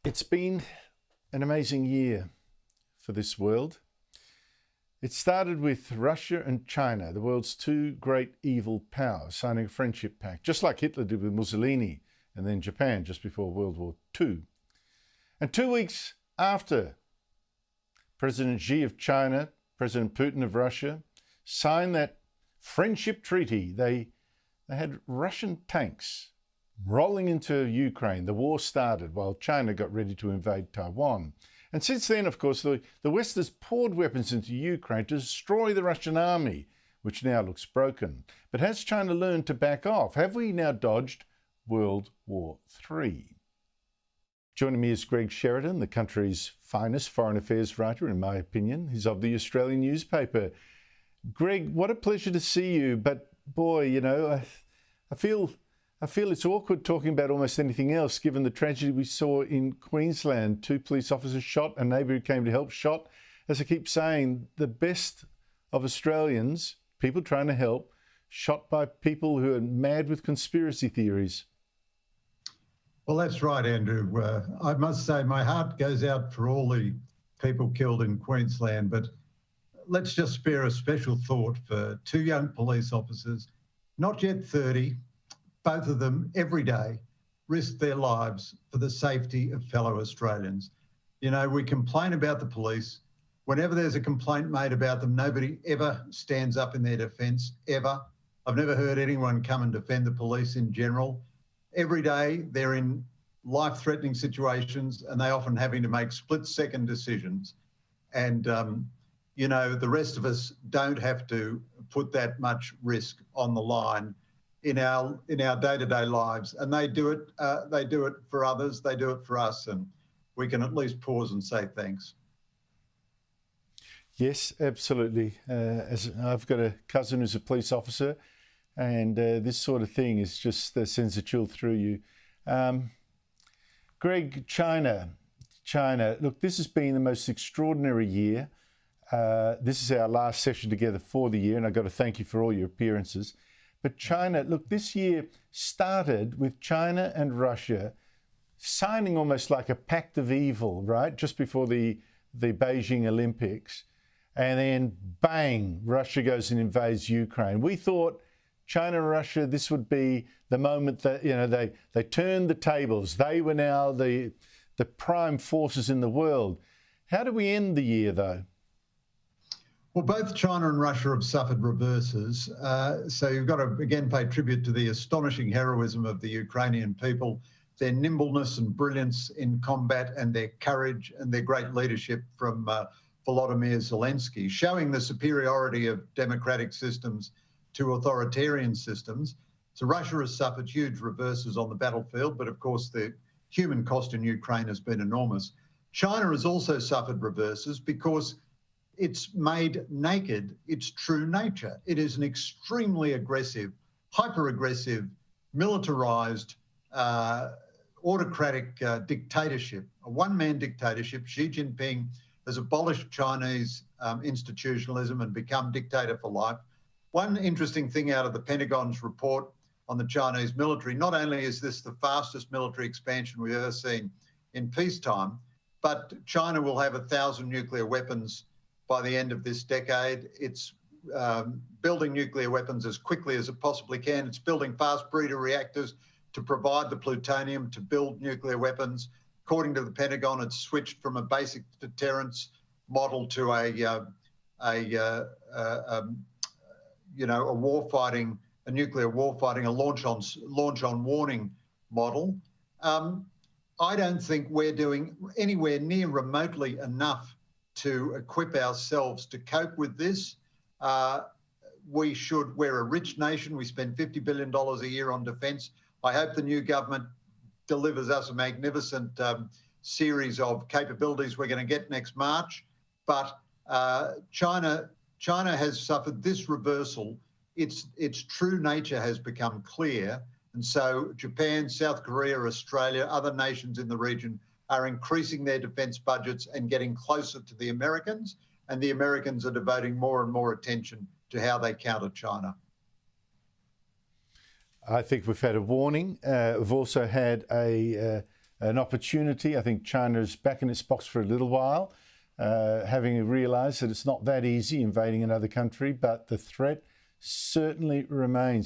It's been an amazing year for this world. It started with Russia and China, the world's two great evil powers, signing a friendship pact, just like Hitler did with Mussolini and then Japan just before World War II. And 2 weeks after President Xi of China, President Putin of Russia, signed that friendship treaty, they had Russian tanks rolling into Ukraine. The war started while China got ready to invade Taiwan. And since then, of course, the West has poured weapons into Ukraine to destroy the Russian army, which now looks broken. But has China learned to back off? Have we now dodged World War III? Joining me is Greg Sheridan, the country's finest foreign affairs writer, in my opinion. He's of the Australian newspaper. Greg, what a pleasure to see you. But boy, you know, I feel it's awkward talking about almost anything else, given the tragedy we saw in Queensland. 2 police officers shot, a neighbour who came to help shot. As I keep saying, the best of Australians, people trying to help, shot by people who are mad with conspiracy theories. Well, that's right, Andrew. I must say my heart goes out for all the people killed in Queensland, but let's just spare a special thought for 2 young police officers, not yet 30, both of them every day risk their lives for the safety of fellow Australians. You know, we complain about the police. Whenever there's a complaint made about them, nobody ever stands up in their defence, ever. I've never heard anyone come and defend the police in general. Every day they're in life-threatening situations and they often having to make split-second decisions. And, you know, the rest of us don't have to put that much risk on the line in our day-to-day lives, and they do it for others, they do it for us, and we can at least pause and say thanks. Yes, absolutely. As I've got a cousin who's a police officer, and this sort of thing is just sends a chill through you. Greg, China. Look, this has been the most extraordinary year. This is our last session together for the year, and I've got to thank you for all your appearances. But China, look, this year started with China and Russia signing almost like a pact of evil, right, just before the Beijing Olympics. And then, bang, Russia goes and invades Ukraine. We thought China and Russia, this would be the moment that, you know, they turned the tables. They were now the prime forces in the world. How do we end the year, though? Well, both China and Russia have suffered reverses. So you've got to, again, pay tribute to the astonishing heroism of the Ukrainian people, their nimbleness and brilliance in combat, and their courage and their great leadership from Volodymyr Zelensky, showing the superiority of democratic systems to authoritarian systems. So Russia has suffered huge reverses on the battlefield, but of course the human cost in Ukraine has been enormous. China has also suffered reverses because it's made naked its true nature. It is an extremely aggressive, hyper-aggressive, militarised, autocratic dictatorship, a one-man dictatorship. Xi Jinping has abolished Chinese institutionalism and become dictator for life. One interesting thing out of the Pentagon's report on the Chinese military, not only is this the fastest military expansion we've ever seen in peacetime, but China will have 1,000 nuclear weapons by the end of this decade. It's building nuclear weapons as quickly as it possibly can. It's building fast breeder reactors to provide the plutonium to build nuclear weapons. According to the Pentagon, it's switched from a basic deterrence model to a nuclear warfighting, a launch on warning model. I don't think we're doing anywhere near remotely enough to equip ourselves to cope with this. We're a rich nation. We spend $50 billion a year on defence. I hope the new government delivers us a magnificent series of capabilities we're going to get next March. But China has suffered this reversal. Its true nature has become clear. And so Japan, South Korea, Australia, other nations in the region are increasing their defence budgets and getting closer to the Americans, and the Americans are devoting more and more attention to how they counter China. I think we've had a warning. We've also had a an opportunity. I think China is back in its box for a little while, having realised that it's not that easy invading another country, but the threat certainly remains.